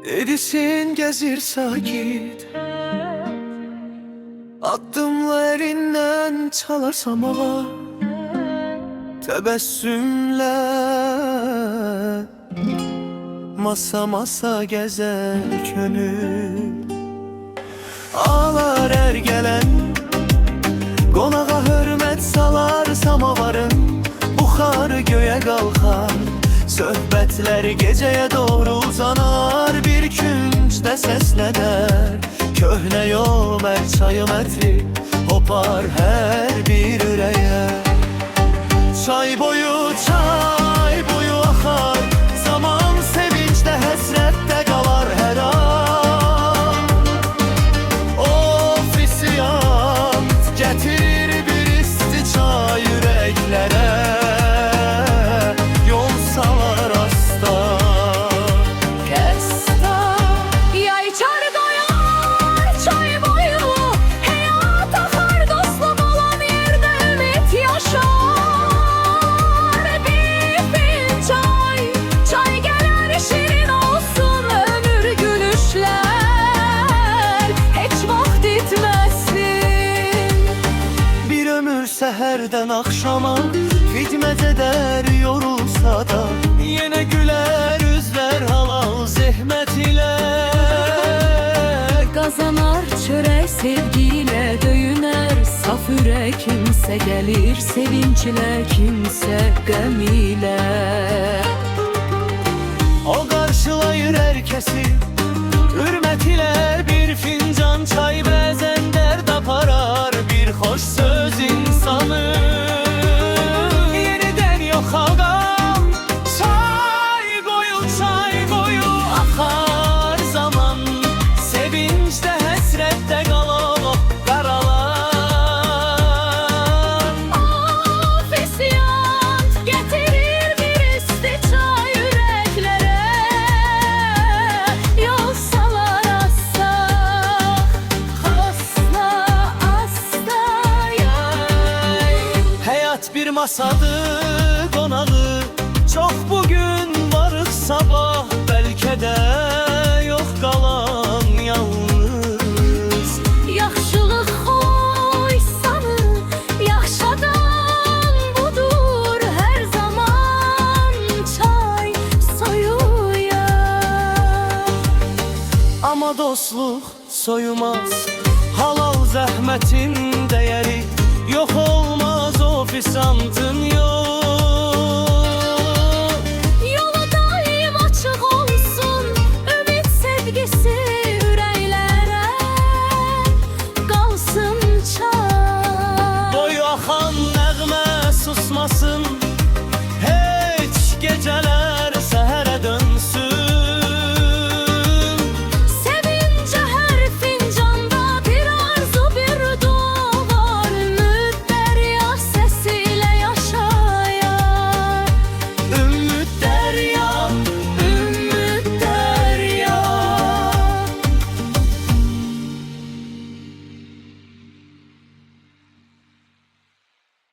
Erisin gezir sakit, addımlarından çalarsam hava, tebessümle masa masa gezer könül. Ağlar er gelen, qonağa hörmət salar samavarın, buxar göğe qalxar, söhbətlər gecəyə doğru uzanar. Bir küncdə səslənər köhnə yol çayım ətri, hopar hər bir ürəyə. Çay boyu axar, zaman sevincdə həsrətdə qalar hər an. Of isyant gətir bir isti çay ürəklərə, yol salar asta. Yay çar doyar çay boyu, həyat axar, dostluq olan yerdə ümid yaşar. Bir fincan çay gələr, şirin olsun ömür gülüşlər, heç vaxt itməsin. Bir ömür səhərdən axşama xidmət edər, yorulsa da yenə gülər üzlər halal zəhmət ilə. Qazanar çörək sevgiyle döyünər, saf ürək kimsə gəlir sevinclə, kimsə qəm ilə. O qarşılayır hər kəsi hürmət ilə, bir fincan çay bəzən dərd aparar, bir xoş söz insanı yenidən yox halqam. Çay boyu axar zaman, sevincdə həsrətdə qalan o qaralar. Of isyant gətirir bir isti çay ürəklərə, yol salar asta, asta asta yay. Həyat bir masadır qonağı, çox bugün varıq sabah, bəlkə də yox qalan yalnız. Yaxşılıq xoysanı, yaxşadan budur hər zaman çay soyuyar. Amma dostluq soyumaz, halal zəhmətin dəyəri yox olmaz ofisantın yol. Yolu daim açıq olsun, ümid sevgisi ürəklərə qalsın çay. Boyu axan nəğmə susmasın, heç gecələr